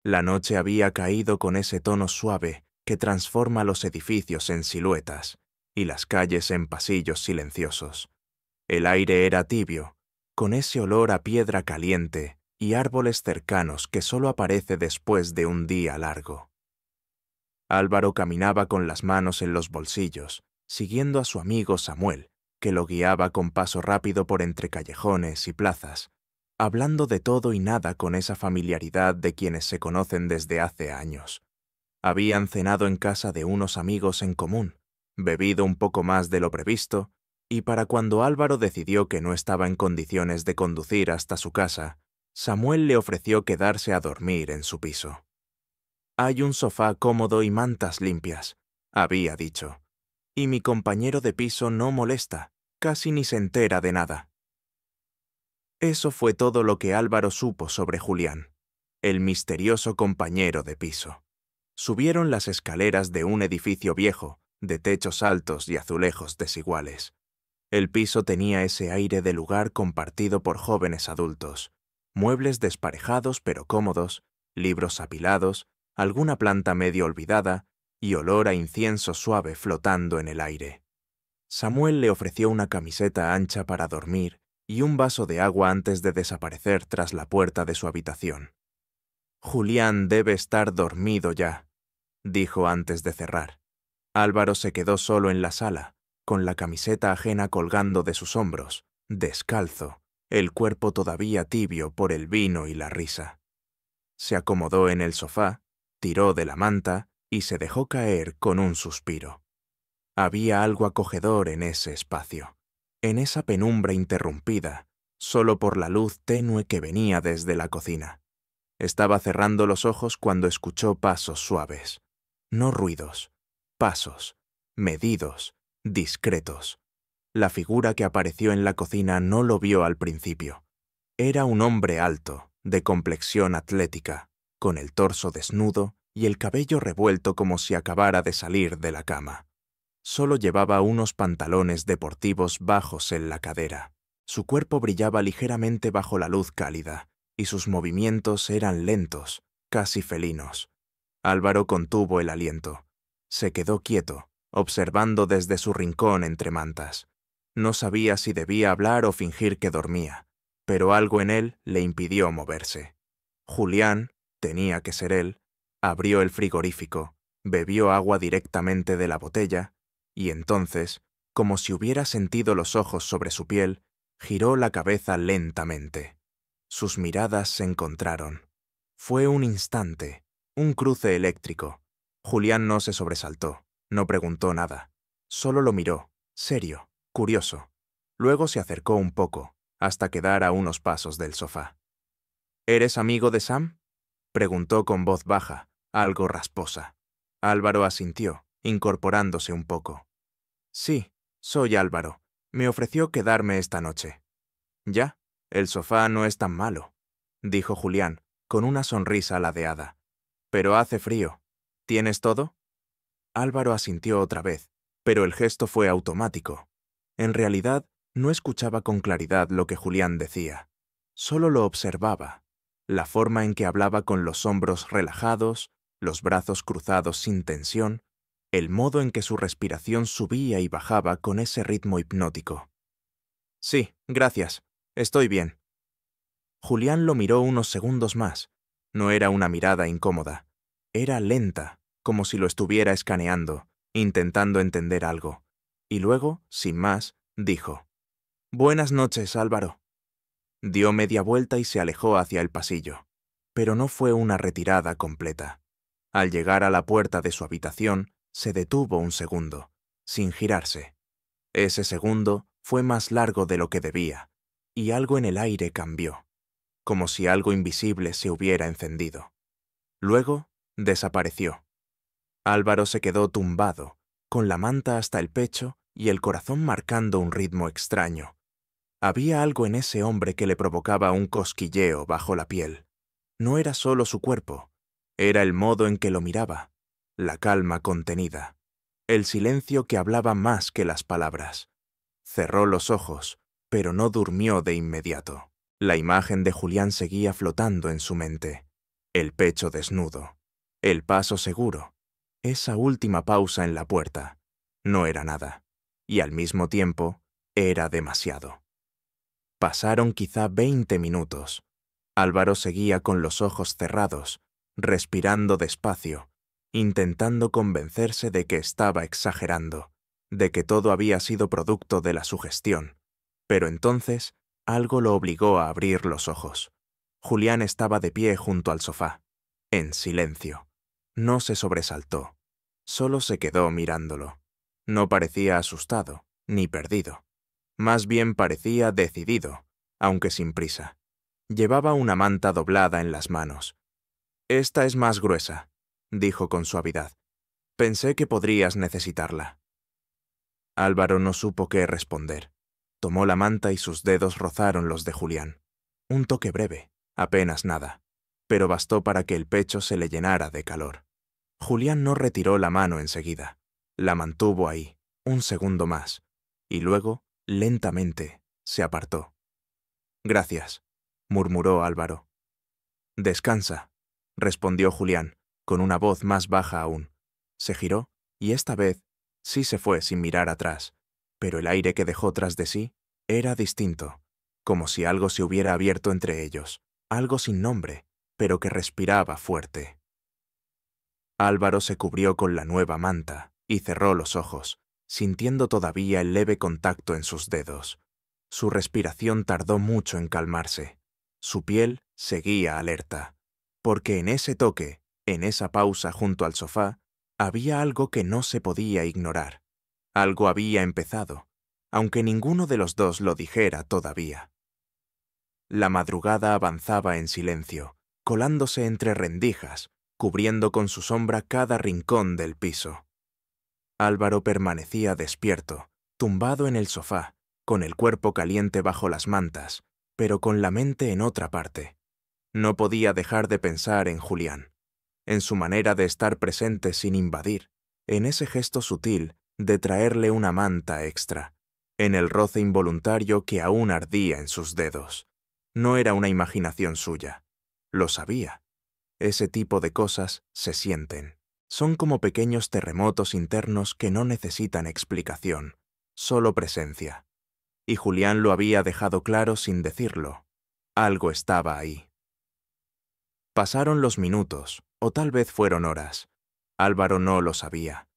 La noche había caído con ese tono suave que transforma los edificios en siluetas y las calles en pasillos silenciosos. El aire era tibio, con ese olor a piedra caliente y árboles cercanos que solo aparece después de un día largo. Álvaro caminaba con las manos en los bolsillos, siguiendo a su amigo Samuel, que lo guiaba con paso rápido por entre callejones y plazas, hablando de todo y nada con esa familiaridad de quienes se conocen desde hace años. Habían cenado en casa de unos amigos en común, bebido un poco más de lo previsto, y para cuando Álvaro decidió que no estaba en condiciones de conducir hasta su casa, Samuel le ofreció quedarse a dormir en su piso. «Hay un sofá cómodo y mantas limpias», había dicho, «y mi compañero de piso no molesta, casi ni se entera de nada». Eso fue todo lo que Álvaro supo sobre Julián, el misterioso compañero de piso. Subieron las escaleras de un edificio viejo, de techos altos y azulejos desiguales. El piso tenía ese aire de lugar compartido por jóvenes adultos, muebles desparejados pero cómodos, libros apilados, alguna planta medio olvidada y olor a incienso suave flotando en el aire. Samuel le ofreció una camiseta ancha para dormir y un vaso de agua antes de desaparecer tras la puerta de su habitación. «Julián debe estar dormido ya», dijo antes de cerrar. Álvaro se quedó solo en la sala, con la camiseta ajena colgando de sus hombros, descalzo, el cuerpo todavía tibio por el vino y la risa. Se acomodó en el sofá, tiró de la manta y se dejó caer con un suspiro. Había algo acogedor en ese espacio, en esa penumbra interrumpida, solo por la luz tenue que venía desde la cocina. Estaba cerrando los ojos cuando escuchó pasos suaves. No ruidos, pasos, medidos, discretos. La figura que apareció en la cocina no lo vio al principio. Era un hombre alto, de complexión atlética, con el torso desnudo y el cabello revuelto como si acabara de salir de la cama. Solo llevaba unos pantalones deportivos bajos en la cadera. Su cuerpo brillaba ligeramente bajo la luz cálida, y sus movimientos eran lentos, casi felinos. Álvaro contuvo el aliento. Se quedó quieto, observando desde su rincón entre mantas. No sabía si debía hablar o fingir que dormía, pero algo en él le impidió moverse. Julián, tenía que ser él, abrió el frigorífico, bebió agua directamente de la botella, y entonces, como si hubiera sentido los ojos sobre su piel, giró la cabeza lentamente. Sus miradas se encontraron. Fue un instante, un cruce eléctrico. Julián no se sobresaltó, no preguntó nada. Solo lo miró, serio, curioso. Luego se acercó un poco, hasta quedar a unos pasos del sofá. «¿Eres amigo de Sam?», preguntó con voz baja, algo rasposa. Álvaro asintió, incorporándose un poco. «Sí, soy Álvaro. Me ofreció quedarme esta noche». «Ya, el sofá no es tan malo», dijo Julián, con una sonrisa ladeada. «Pero hace frío. ¿Tienes todo?». Álvaro asintió otra vez, pero el gesto fue automático. En realidad, no escuchaba con claridad lo que Julián decía. Solo lo observaba. La forma en que hablaba con los hombros relajados, los brazos cruzados sin tensión, el modo en que su respiración subía y bajaba con ese ritmo hipnótico. «Sí, gracias. Estoy bien». Julián lo miró unos segundos más. No era una mirada incómoda. Era lenta, como si lo estuviera escaneando, intentando entender algo. Y luego, sin más, dijo: «Buenas noches, Álvaro». Dio media vuelta y se alejó hacia el pasillo. Pero no fue una retirada completa. Al llegar a la puerta de su habitación, se detuvo un segundo, sin girarse. Ese segundo fue más largo de lo que debía, y algo en el aire cambió, como si algo invisible se hubiera encendido. Luego, desapareció. Álvaro se quedó tumbado, con la manta hasta el pecho y el corazón marcando un ritmo extraño. Había algo en ese hombre que le provocaba un cosquilleo bajo la piel. No era solo su cuerpo, era el modo en que lo miraba, la calma contenida, el silencio que hablaba más que las palabras. Cerró los ojos, pero no durmió de inmediato. La imagen de Julián seguía flotando en su mente. El pecho desnudo, el paso seguro, esa última pausa en la puerta. No era nada, y al mismo tiempo era demasiado. Pasaron quizá 20 minutos. Álvaro seguía con los ojos cerrados, respirando despacio, intentando convencerse de que estaba exagerando, de que todo había sido producto de la sugestión. Pero entonces algo lo obligó a abrir los ojos. Julián estaba de pie junto al sofá, en silencio. No se sobresaltó, solo se quedó mirándolo. No parecía asustado, ni perdido. Más bien parecía decidido, aunque sin prisa. Llevaba una manta doblada en las manos. «Esta es más gruesa», dijo con suavidad. «Pensé que podrías necesitarla». Álvaro no supo qué responder. Tomó la manta y sus dedos rozaron los de Julián. Un toque breve, apenas nada, pero bastó para que el pecho se le llenara de calor. Julián no retiró la mano enseguida. La mantuvo ahí, un segundo más, y luego, lentamente, se apartó. «Gracias», murmuró Álvaro. «Descansa», respondió Julián, con una voz más baja aún. Se giró, y esta vez sí se fue sin mirar atrás, pero el aire que dejó tras de sí era distinto, como si algo se hubiera abierto entre ellos, algo sin nombre, pero que respiraba fuerte. Álvaro se cubrió con la nueva manta y cerró los ojos, sintiendo todavía el leve contacto en sus dedos. Su respiración tardó mucho en calmarse. Su piel seguía alerta, porque en ese toque, en esa pausa junto al sofá, había algo que no se podía ignorar. Algo había empezado, aunque ninguno de los dos lo dijera todavía. La madrugada avanzaba en silencio, colándose entre rendijas, cubriendo con su sombra cada rincón del piso. Álvaro permanecía despierto, tumbado en el sofá, con el cuerpo caliente bajo las mantas, pero con la mente en otra parte. No podía dejar de pensar en Julián, en su manera de estar presente sin invadir, en ese gesto sutil de traerle una manta extra, en el roce involuntario que aún ardía en sus dedos. No era una imaginación suya. Lo sabía. Ese tipo de cosas se sienten. Son como pequeños terremotos internos que no necesitan explicación, solo presencia. Y Julián lo había dejado claro sin decirlo. Algo estaba ahí. Pasaron los minutos, o tal vez fueron horas. Álvaro no lo sabía.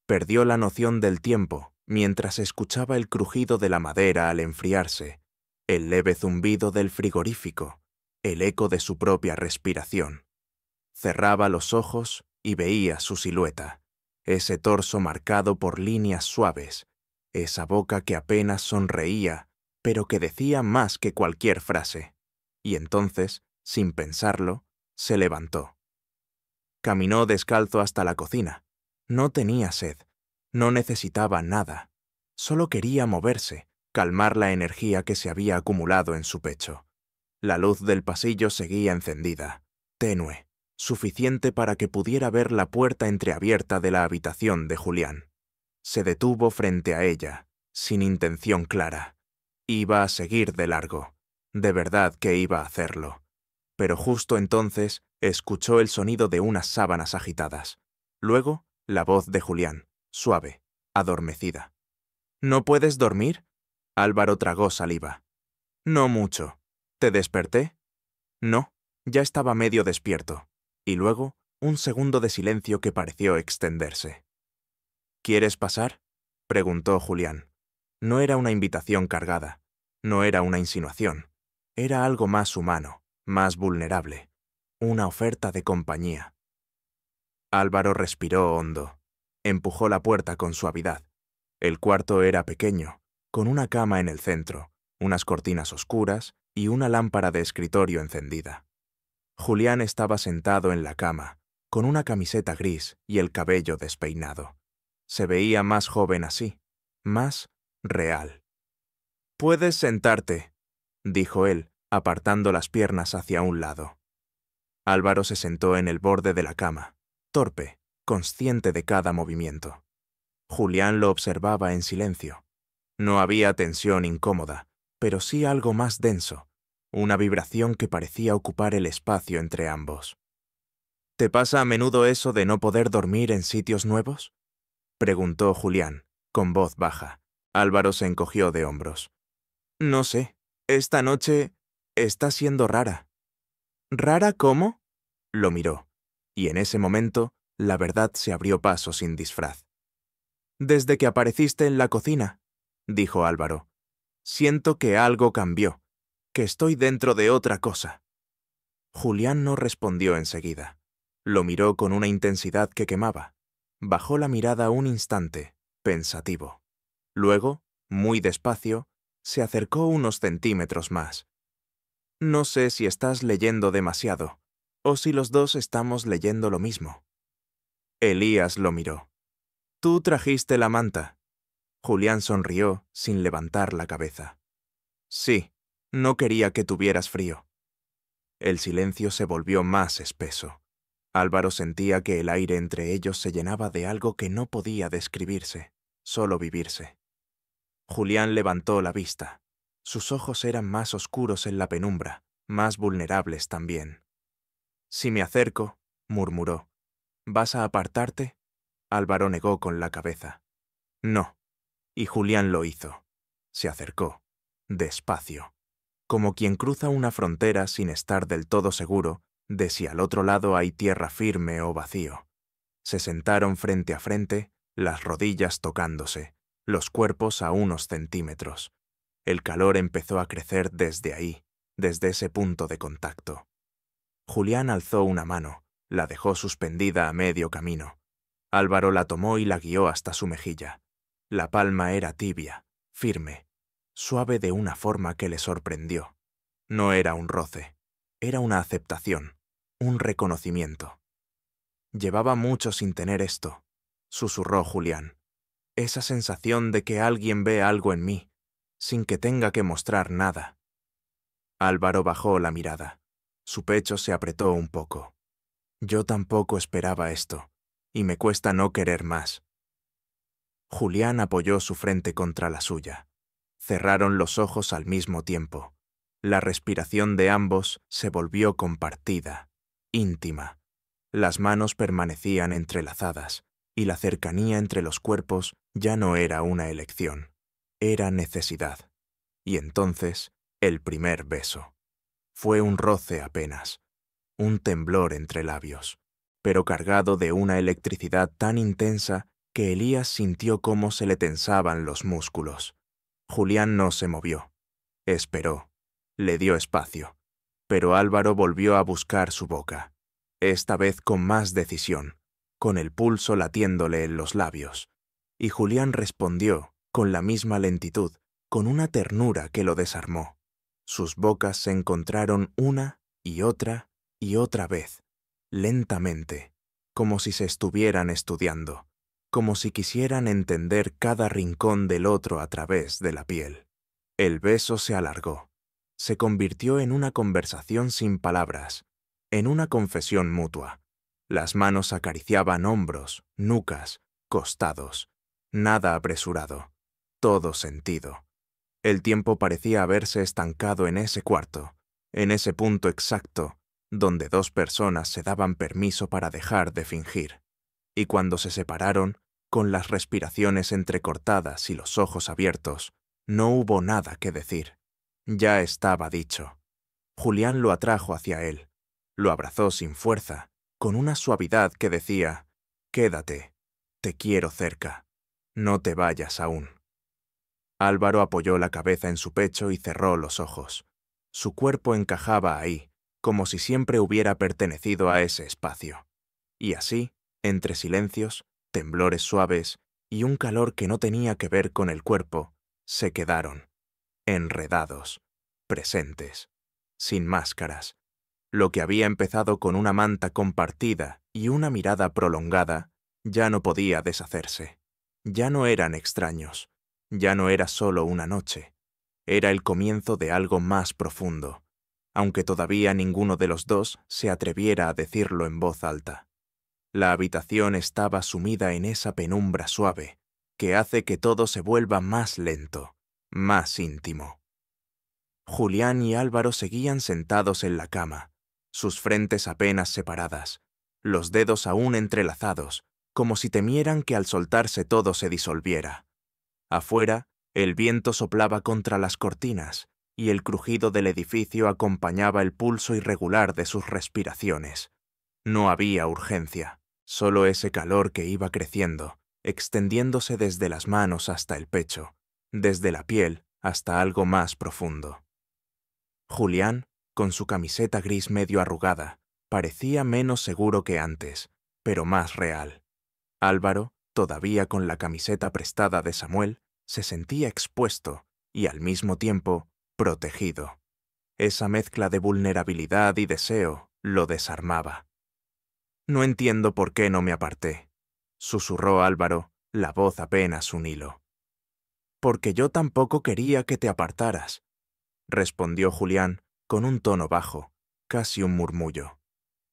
Perdió la noción del tiempo mientras escuchaba el crujido de la madera al enfriarse, el leve zumbido del frigorífico, el eco de su propia respiración. Cerraba los ojos y veía su silueta, ese torso marcado por líneas suaves, esa boca que apenas sonreía, pero que decía más que cualquier frase. Y entonces, sin pensarlo, se levantó. Caminó descalzo hasta la cocina. No tenía sed, no necesitaba nada. Solo quería moverse, calmar la energía que se había acumulado en su pecho. La luz del pasillo seguía encendida, tenue, suficiente para que pudiera ver la puerta entreabierta de la habitación de Julián. Se detuvo frente a ella, sin intención clara. Iba a seguir de largo. De verdad que iba a hacerlo. Pero justo entonces escuchó el sonido de unas sábanas agitadas. Luego, la voz de Julián, suave, adormecida. «¿No puedes dormir?» Álvaro tragó saliva. «No mucho. ¿Te desperté?» «No, ya estaba medio despierto». Y luego, un segundo de silencio que pareció extenderse. «¿Quieres pasar?», preguntó Julián. No era una invitación cargada, no era una insinuación, era algo más humano, más vulnerable, una oferta de compañía. Álvaro respiró hondo, empujó la puerta con suavidad. El cuarto era pequeño, con una cama en el centro, unas cortinas oscuras y una lámpara de escritorio encendida. Julián estaba sentado en la cama, con una camiseta gris y el cabello despeinado. Se veía más joven así, más real. «Puedes sentarte», dijo él, apartando las piernas hacia un lado. Álvaro se sentó en el borde de la cama, torpe, consciente de cada movimiento. Julián lo observaba en silencio. No había tensión incómoda, pero sí algo más denso, una vibración que parecía ocupar el espacio entre ambos. ¿Te pasa a menudo eso de no poder dormir en sitios nuevos? Preguntó Julián, con voz baja. Álvaro se encogió de hombros. No sé. Esta noche está siendo rara. ¿Rara cómo? Lo miró, y en ese momento la verdad se abrió paso sin disfraz. Desde que apareciste en la cocina, dijo Álvaro, siento que algo cambió, que estoy dentro de otra cosa. Julián no respondió enseguida. Lo miró con una intensidad que quemaba. Bajó la mirada un instante, pensativo. Luego, muy despacio, se acercó unos centímetros más. No sé si estás leyendo demasiado, o si los dos estamos leyendo lo mismo. Elías lo miró. Tú trajiste la manta. Julián sonrió sin levantar la cabeza. Sí, no quería que tuvieras frío. El silencio se volvió más espeso. Álvaro sentía que el aire entre ellos se llenaba de algo que no podía describirse, solo vivirse. Julián levantó la vista. Sus ojos eran más oscuros en la penumbra, más vulnerables también. Si me acerco, murmuró. ¿Vas a apartarte? Álvaro negó con la cabeza. No. Y Julián lo hizo. Se acercó, despacio, como quien cruza una frontera sin estar del todo seguro de si al otro lado hay tierra firme o vacío. Se sentaron frente a frente, las rodillas tocándose, los cuerpos a unos centímetros. El calor empezó a crecer desde ahí, desde ese punto de contacto. Julián alzó una mano, la dejó suspendida a medio camino. Álvaro la tomó y la guió hasta su mejilla. La palma era tibia, firme, suave de una forma que le sorprendió. No era un roce, era una aceptación, un reconocimiento. Llevaba mucho sin tener esto, susurró Julián. Esa sensación de que alguien ve algo en mí, sin que tenga que mostrar nada. Álvaro bajó la mirada. Su pecho se apretó un poco. Yo tampoco esperaba esto, y me cuesta no querer más. Julián apoyó su frente contra la suya. Cerraron los ojos al mismo tiempo. La respiración de ambos se volvió compartida, íntima. Las manos permanecían entrelazadas, y la cercanía entre los cuerpos ya no era una elección, era necesidad. Y entonces, el primer beso. Fue un roce apenas, un temblor entre labios, pero cargado de una electricidad tan intensa que Elías sintió cómo se le tensaban los músculos. Julián no se movió. Esperó. Le dio espacio. Pero Álvaro volvió a buscar su boca, esta vez con más decisión, con el pulso latiéndole en los labios. Y Julián respondió, con la misma lentitud, con una ternura que lo desarmó. Sus bocas se encontraron una y otra vez, lentamente, como si se estuvieran estudiando, como si quisieran entender cada rincón del otro a través de la piel. El beso se alargó. Se convirtió en una conversación sin palabras, en una confesión mutua. Las manos acariciaban hombros, nucas, costados. Nada apresurado, todo sentido. El tiempo parecía haberse estancado en ese cuarto, en ese punto exacto, donde dos personas se daban permiso para dejar de fingir. Y cuando se separaron, con las respiraciones entrecortadas y los ojos abiertos, no hubo nada que decir. Ya estaba dicho. Julián lo atrajo hacia él. Lo abrazó sin fuerza, con una suavidad que decía, «Quédate, te quiero cerca, no te vayas aún». Álvaro apoyó la cabeza en su pecho y cerró los ojos. Su cuerpo encajaba ahí, como si siempre hubiera pertenecido a ese espacio. Y así, entre silencios, temblores suaves y un calor que no tenía que ver con el cuerpo, se quedaron, enredados, presentes, sin máscaras. Lo que había empezado con una manta compartida y una mirada prolongada, ya no podía deshacerse. Ya no eran extraños, ya no era solo una noche, era el comienzo de algo más profundo, aunque todavía ninguno de los dos se atreviera a decirlo en voz alta. La habitación estaba sumida en esa penumbra suave, que hace que todo se vuelva más lento, más íntimo. Julián y Álvaro seguían sentados en la cama, sus frentes apenas separadas, los dedos aún entrelazados, como si temieran que al soltarse todo se disolviera. Afuera, el viento soplaba contra las cortinas, y el crujido del edificio acompañaba el pulso irregular de sus respiraciones. No había urgencia, solo ese calor que iba creciendo, extendiéndose desde las manos hasta el pecho, desde la piel hasta algo más profundo. Julián, con su camiseta gris medio arrugada, parecía menos seguro que antes, pero más real. Álvaro, todavía con la camiseta prestada de Samuel, se sentía expuesto y al mismo tiempo protegido. Esa mezcla de vulnerabilidad y deseo lo desarmaba. «No entiendo por qué no me aparté», susurró Álvaro, la voz apenas un hilo. «Porque yo tampoco quería que te apartaras», respondió Julián con un tono bajo, casi un murmullo.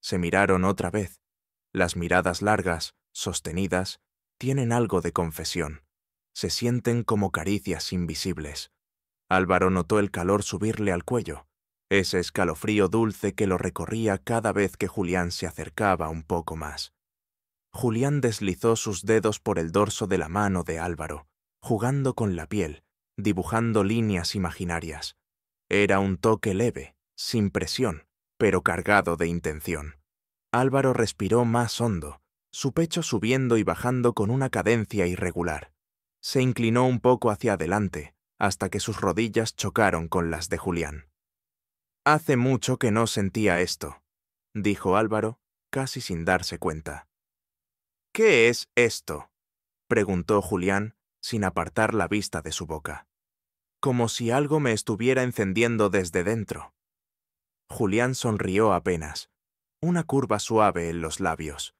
Se miraron otra vez. Las miradas largas, sostenidas, tienen algo de confesión. Se sienten como caricias invisibles. Álvaro notó el calor subirle al cuello, ese escalofrío dulce que lo recorría cada vez que Julián se acercaba un poco más. Julián deslizó sus dedos por el dorso de la mano de Álvaro, jugando con la piel, dibujando líneas imaginarias. Era un toque leve, sin presión, pero cargado de intención. Álvaro respiró más hondo, su pecho subiendo y bajando con una cadencia irregular. Se inclinó un poco hacia adelante, hasta que sus rodillas chocaron con las de Julián. «Hace mucho que no sentía esto», dijo Álvaro, casi sin darse cuenta. «¿Qué es esto?», preguntó Julián, sin apartar la vista de su boca. Como si algo me estuviera encendiendo desde dentro. Julián sonrió apenas, una curva suave en los labios.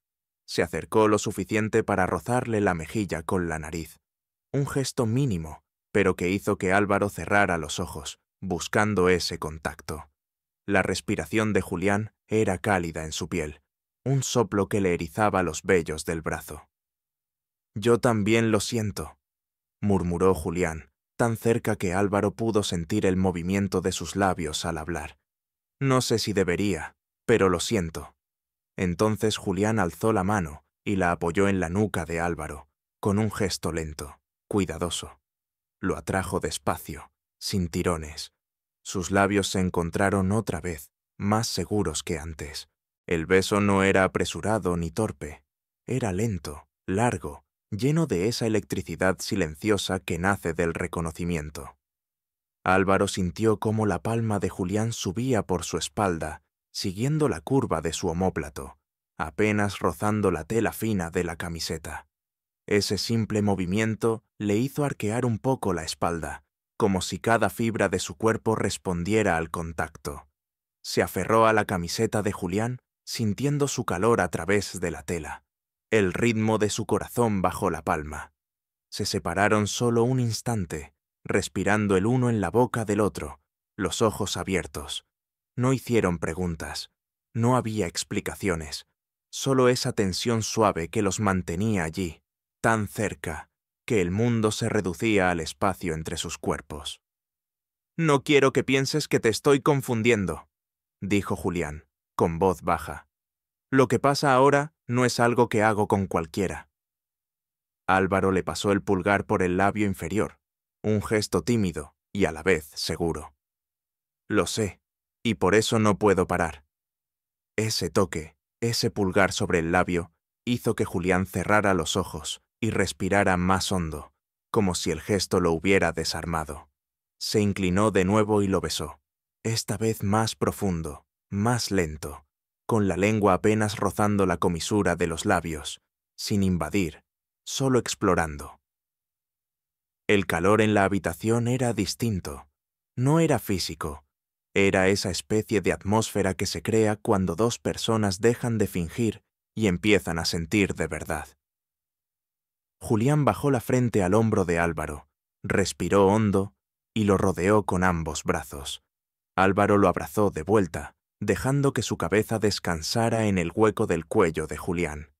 Se acercó lo suficiente para rozarle la mejilla con la nariz. Un gesto mínimo, pero que hizo que Álvaro cerrara los ojos, buscando ese contacto. La respiración de Julián era cálida en su piel, un soplo que le erizaba los vellos del brazo. «Yo también lo siento», murmuró Julián, tan cerca que Álvaro pudo sentir el movimiento de sus labios al hablar. «No sé si debería, pero lo siento». Entonces Julián alzó la mano y la apoyó en la nuca de Álvaro, con un gesto lento, cuidadoso. Lo atrajo despacio, sin tirones. Sus labios se encontraron otra vez, más seguros que antes. El beso no era apresurado ni torpe. Era lento, largo, lleno de esa electricidad silenciosa que nace del reconocimiento. Álvaro sintió cómo la palma de Julián subía por su espalda, siguiendo la curva de su omóplato, apenas rozando la tela fina de la camiseta. Ese simple movimiento le hizo arquear un poco la espalda, como si cada fibra de su cuerpo respondiera al contacto. Se aferró a la camiseta de Julián, sintiendo su calor a través de la tela, el ritmo de su corazón bajo la palma. Se separaron solo un instante, respirando el uno en la boca del otro, los ojos abiertos. No hicieron preguntas, no había explicaciones, solo esa tensión suave que los mantenía allí, tan cerca, que el mundo se reducía al espacio entre sus cuerpos. «No quiero que pienses que te estoy confundiendo», dijo Julián, con voz baja. «Lo que pasa ahora no es algo que hago con cualquiera». Álvaro le pasó el pulgar por el labio inferior, un gesto tímido y a la vez seguro. «Lo sé, y por eso no puedo parar». Ese toque, ese pulgar sobre el labio, hizo que Julián cerrara los ojos y respirara más hondo, como si el gesto lo hubiera desarmado. Se inclinó de nuevo y lo besó, esta vez más profundo, más lento, con la lengua apenas rozando la comisura de los labios, sin invadir, solo explorando. El calor en la habitación era distinto, no era físico, era esa especie de atmósfera que se crea cuando dos personas dejan de fingir y empiezan a sentir de verdad. Julián bajó la frente al hombro de Álvaro, respiró hondo y lo rodeó con ambos brazos. Álvaro lo abrazó de vuelta, dejando que su cabeza descansara en el hueco del cuello de Julián.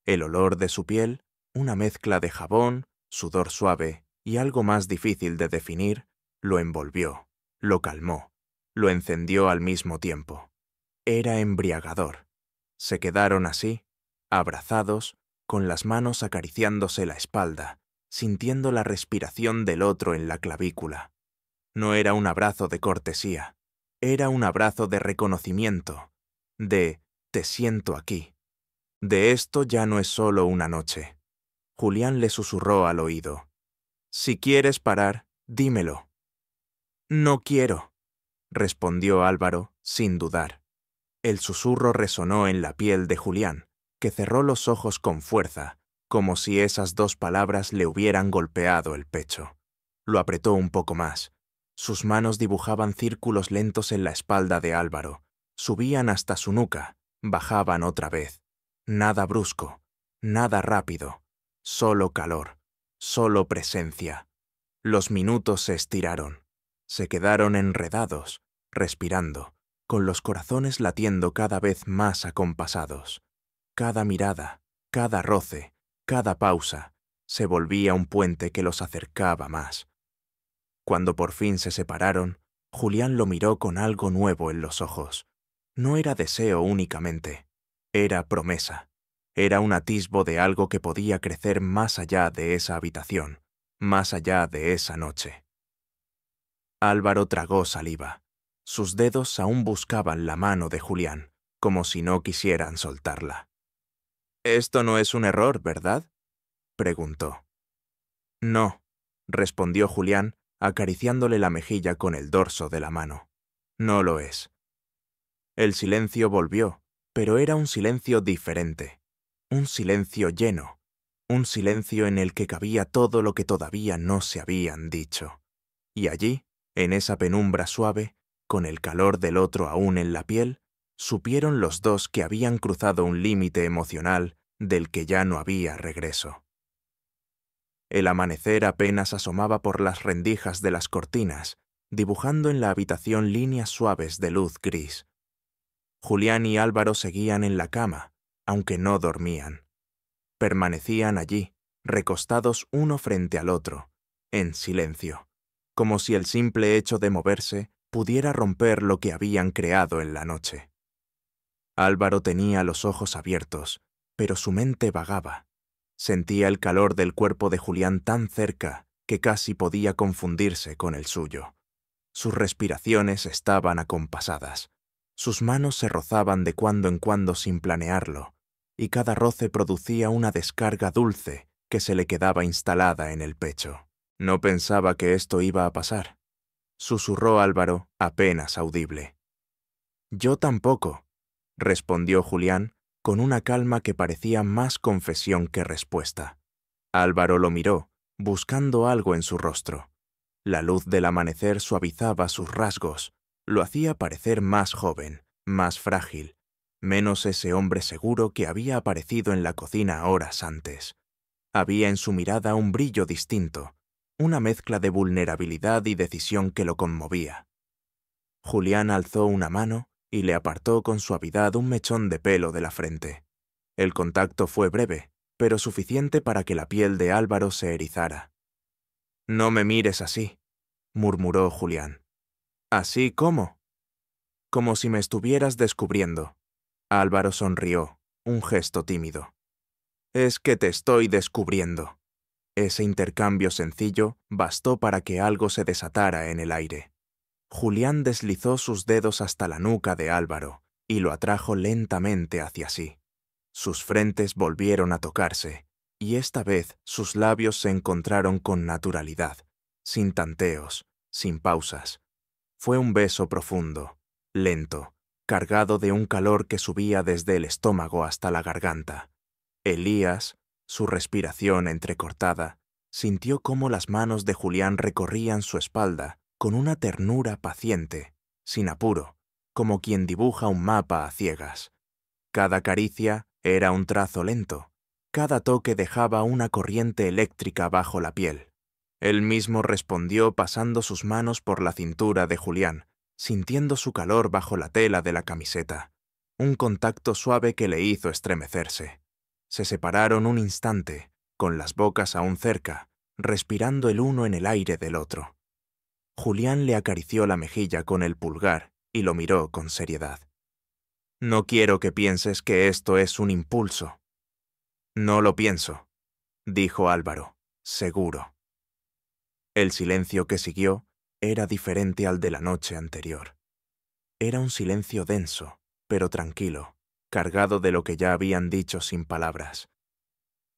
El olor de su piel, una mezcla de jabón, sudor suave y algo más difícil de definir, lo envolvió, lo calmó, lo encendió al mismo tiempo. Era embriagador. Se quedaron así, abrazados, con las manos acariciándose la espalda, sintiendo la respiración del otro en la clavícula. No era un abrazo de cortesía, era un abrazo de reconocimiento, de «te siento aquí». De esto ya no es solo una noche. Julián le susurró al oído. «Si quieres parar, dímelo». «No quiero», respondió Álvaro, sin dudar. El susurro resonó en la piel de Julián, que cerró los ojos con fuerza, como si esas dos palabras le hubieran golpeado el pecho. Lo apretó un poco más. Sus manos dibujaban círculos lentos en la espalda de Álvaro. Subían hasta su nuca, bajaban otra vez. Nada brusco, nada rápido. Solo calor, solo presencia. Los minutos se estiraron. Se quedaron enredados, respirando, con los corazones latiendo cada vez más acompasados. Cada mirada, cada roce, cada pausa, se volvía un puente que los acercaba más. Cuando por fin se separaron, Julián lo miró con algo nuevo en los ojos. No era deseo únicamente, era promesa. Era un atisbo de algo que podía crecer más allá de esa habitación, más allá de esa noche. Álvaro tragó saliva. Sus dedos aún buscaban la mano de Julián, como si no quisieran soltarla. «Esto no es un error, ¿verdad?», preguntó. «No», respondió Julián, acariciándole la mejilla con el dorso de la mano. «No lo es». El silencio volvió, pero era un silencio diferente. Un silencio lleno. Un silencio en el que cabía todo lo que todavía no se habían dicho. Y allí, en esa penumbra suave, con el calor del otro aún en la piel, supieron los dos que habían cruzado un límite emocional del que ya no había regreso. El amanecer apenas asomaba por las rendijas de las cortinas, dibujando en la habitación líneas suaves de luz gris. Julián y Álvaro seguían en la cama, aunque no dormían. Permanecían allí, recostados uno frente al otro, en silencio, como si el simple hecho de moverse pudiera romper lo que habían creado en la noche. Álvaro tenía los ojos abiertos, pero su mente vagaba. Sentía el calor del cuerpo de Julián tan cerca que casi podía confundirse con el suyo. Sus respiraciones estaban acompasadas. Sus manos se rozaban de cuando en cuando sin planearlo, y cada roce producía una descarga dulce que se le quedaba instalada en el pecho. «No pensaba que esto iba a pasar», susurró Álvaro, apenas audible. «Yo tampoco», respondió Julián, con una calma que parecía más confesión que respuesta. Álvaro lo miró, buscando algo en su rostro. La luz del amanecer suavizaba sus rasgos, lo hacía parecer más joven, más frágil, menos ese hombre seguro que había aparecido en la cocina horas antes. Había en su mirada un brillo distinto, una mezcla de vulnerabilidad y decisión que lo conmovía. Julián alzó una mano y le apartó con suavidad un mechón de pelo de la frente. El contacto fue breve, pero suficiente para que la piel de Álvaro se erizara. «No me mires así», murmuró Julián. «¿Así cómo?» «Como si me estuvieras descubriendo». Álvaro sonrió, un gesto tímido. «Es que te estoy descubriendo». Ese intercambio sencillo bastó para que algo se desatara en el aire. Julián deslizó sus dedos hasta la nuca de Álvaro y lo atrajo lentamente hacia sí. Sus frentes volvieron a tocarse, y esta vez sus labios se encontraron con naturalidad, sin tanteos, sin pausas. Fue un beso profundo, lento, cargado de un calor que subía desde el estómago hasta la garganta. Elías, su respiración entrecortada, sintió cómo las manos de Julián recorrían su espalda con una ternura paciente, sin apuro, como quien dibuja un mapa a ciegas. Cada caricia era un trazo lento, cada toque dejaba una corriente eléctrica bajo la piel. Él mismo respondió pasando sus manos por la cintura de Julián, sintiendo su calor bajo la tela de la camiseta, un contacto suave que le hizo estremecerse. Se separaron un instante, con las bocas aún cerca, respirando el uno en el aire del otro. Julián le acarició la mejilla con el pulgar y lo miró con seriedad. «No quiero que pienses que esto es un impulso», No lo pienso, dijo Álvaro, seguro. El silencio que siguió era diferente al de la noche anterior. Era un silencio denso, pero tranquilo, cargado de lo que ya habían dicho sin palabras.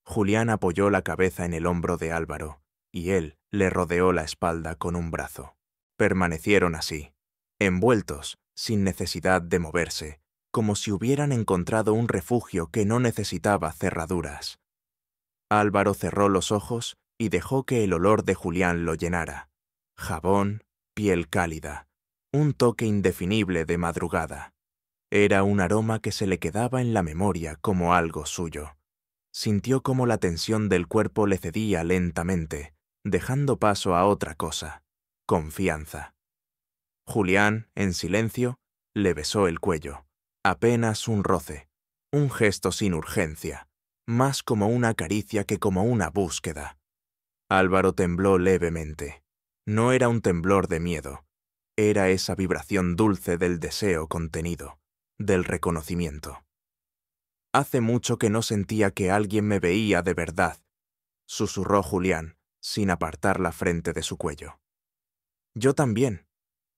Julián apoyó la cabeza en el hombro de Álvaro, y él le rodeó la espalda con un brazo. Permanecieron así, envueltos, sin necesidad de moverse, como si hubieran encontrado un refugio que no necesitaba cerraduras. Álvaro cerró los ojos y dejó que el olor de Julián lo llenara. Jabón, piel cálida, un toque indefinible de madrugada. Era un aroma que se le quedaba en la memoria como algo suyo. Sintió cómo la tensión del cuerpo le cedía lentamente, dejando paso a otra cosa, confianza. Julián, en silencio, le besó el cuello. Apenas un roce, un gesto sin urgencia, más como una caricia que como una búsqueda. Álvaro tembló levemente. No era un temblor de miedo, era esa vibración dulce del deseo contenido, del reconocimiento. Hace mucho que no sentía que alguien me veía de verdad, susurró Julián, sin apartar la frente de su cuello. Yo también,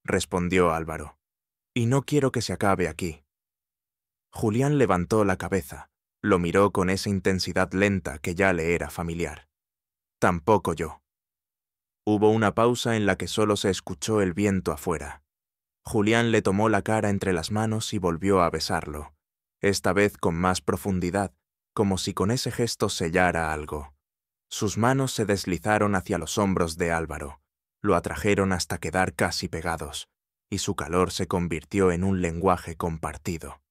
respondió Álvaro, y no quiero que se acabe aquí. Julián levantó la cabeza, lo miró con esa intensidad lenta que ya le era familiar. Tampoco yo. Hubo una pausa en la que solo se escuchó el viento afuera. Julián le tomó la cara entre las manos y volvió a besarlo, esta vez con más profundidad, como si con ese gesto sellara algo. Sus manos se deslizaron hacia los hombros de Álvaro, lo atrajeron hasta quedar casi pegados, y su calor se convirtió en un lenguaje compartido.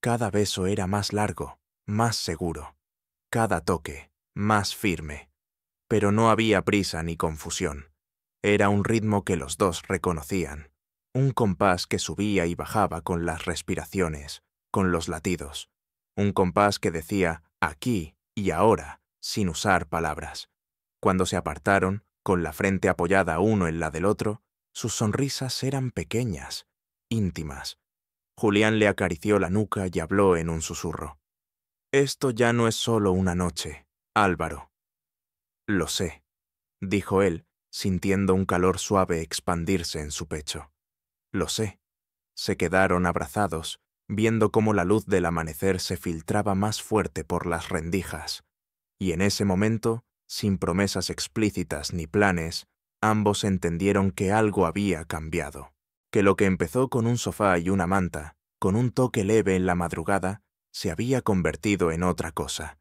Cada beso era más largo, más seguro, cada toque más firme, pero no había prisa ni confusión. Era un ritmo que los dos reconocían, un compás que subía y bajaba con las respiraciones, con los latidos, un compás que decía aquí y ahora, sin usar palabras. Cuando se apartaron, con la frente apoyada uno en la del otro, sus sonrisas eran pequeñas, íntimas. Julián le acarició la nuca y habló en un susurro. Esto ya no es solo una noche, Álvaro. Lo sé, dijo él, sintiendo un calor suave expandirse en su pecho. Lo sé. Se quedaron abrazados, viendo cómo la luz del amanecer se filtraba más fuerte por las rendijas, y en ese momento, sin promesas explícitas ni planes, ambos entendieron que algo había cambiado, que lo que empezó con un sofá y una manta, con un toque leve en la madrugada, se había convertido en otra cosa,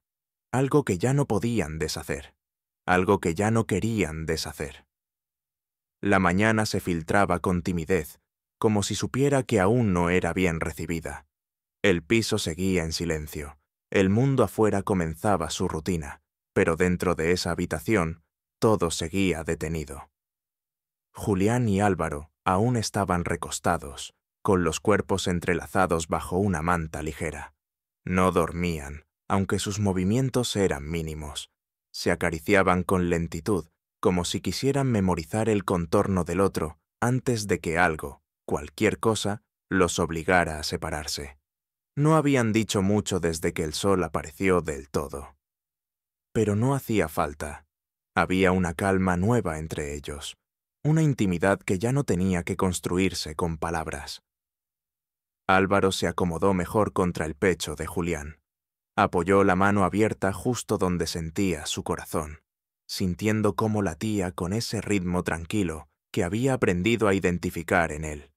algo que ya no podían deshacer, algo que ya no querían deshacer. La mañana se filtraba con timidez, como si supiera que aún no era bien recibida. El piso seguía en silencio, el mundo afuera comenzaba su rutina, pero dentro de esa habitación todo seguía detenido. Julián y Álvaro aún estaban recostados, con los cuerpos entrelazados bajo una manta ligera. No dormían, aunque sus movimientos eran mínimos. Se acariciaban con lentitud, como si quisieran memorizar el contorno del otro antes de que algo, cualquier cosa, los obligara a separarse. No habían dicho mucho desde que el sol apareció del todo. Pero no hacía falta. Había una calma nueva entre ellos, una intimidad que ya no tenía que construirse con palabras. Álvaro se acomodó mejor contra el pecho de Julián. Apoyó la mano abierta justo donde sentía su corazón, sintiendo cómo latía con ese ritmo tranquilo que había aprendido a identificar en él.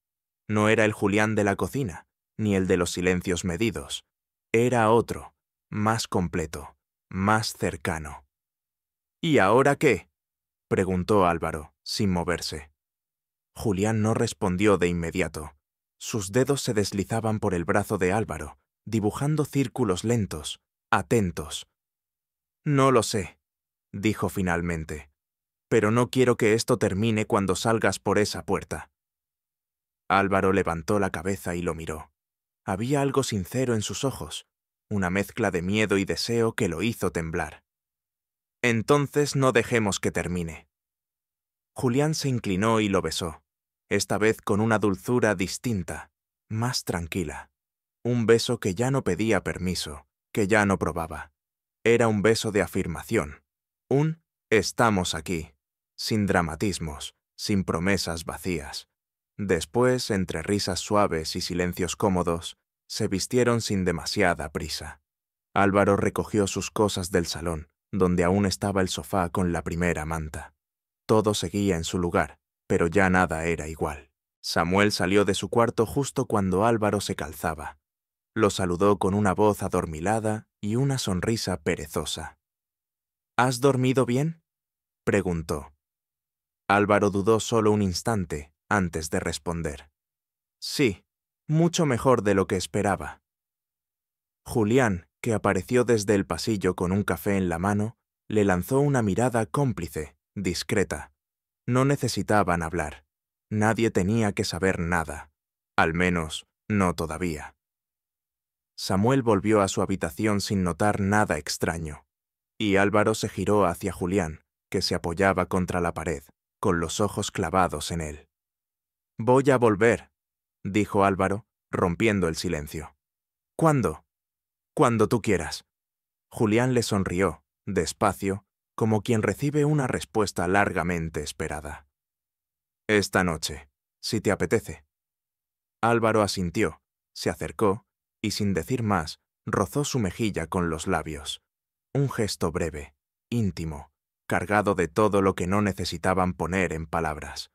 No era el Julián de la cocina, ni el de los silencios medidos. Era otro, más completo, más cercano. ¿Y ahora qué?, preguntó Álvaro, sin moverse. Julián no respondió de inmediato. Sus dedos se deslizaban por el brazo de Álvaro, dibujando círculos lentos, atentos. No lo sé, dijo finalmente, pero no quiero que esto termine cuando salgas por esa puerta. Álvaro levantó la cabeza y lo miró. Había algo sincero en sus ojos, una mezcla de miedo y deseo que lo hizo temblar. Entonces no dejemos que termine. Julián se inclinó y lo besó, esta vez con una dulzura distinta, más tranquila. Un beso que ya no pedía permiso, que ya no probaba. Era un beso de afirmación, un «estamos aquí», sin dramatismos, sin promesas vacías. Después, entre risas suaves y silencios cómodos, se vistieron sin demasiada prisa. Álvaro recogió sus cosas del salón, donde aún estaba el sofá con la primera manta. Todo seguía en su lugar, pero ya nada era igual. Samuel salió de su cuarto justo cuando Álvaro se calzaba. Lo saludó con una voz adormilada y una sonrisa perezosa. «¿Has dormido bien?», preguntó. Álvaro dudó solo un instante antes de responder. «Sí, mucho mejor de lo que esperaba». Julián, que apareció desde el pasillo con un café en la mano, le lanzó una mirada cómplice, discreta. No necesitaban hablar. Nadie tenía que saber nada. Al menos, no todavía. Samuel volvió a su habitación sin notar nada extraño, y Álvaro se giró hacia Julián, que se apoyaba contra la pared, con los ojos clavados en él. «Voy a volver», dijo Álvaro, rompiendo el silencio. «¿Cuándo?» «Cuando tú quieras». Julián le sonrió, despacio, como quien recibe una respuesta largamente esperada. «Esta noche, si te apetece». Álvaro asintió, se acercó y, sin decir más, rozó su mejilla con los labios. Un gesto breve, íntimo, cargado de todo lo que no necesitaban poner en palabras.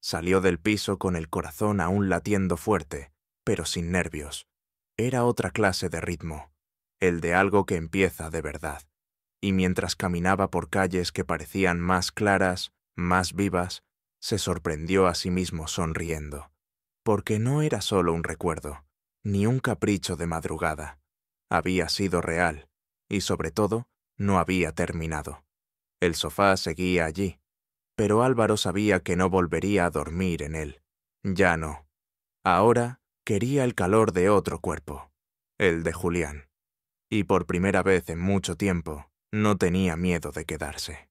Salió del piso con el corazón aún latiendo fuerte, pero sin nervios. Era otra clase de ritmo, el de algo que empieza de verdad. Y mientras caminaba por calles que parecían más claras, más vivas, se sorprendió a sí mismo sonriendo. Porque no era solo un recuerdo, ni un capricho de madrugada. Había sido real, y sobre todo, no había terminado. El sofá seguía allí, pero Álvaro sabía que no volvería a dormir en él. Ya no. Ahora quería el calor de otro cuerpo, el de Julián. Y por primera vez en mucho tiempo, no tenía miedo de quedarse.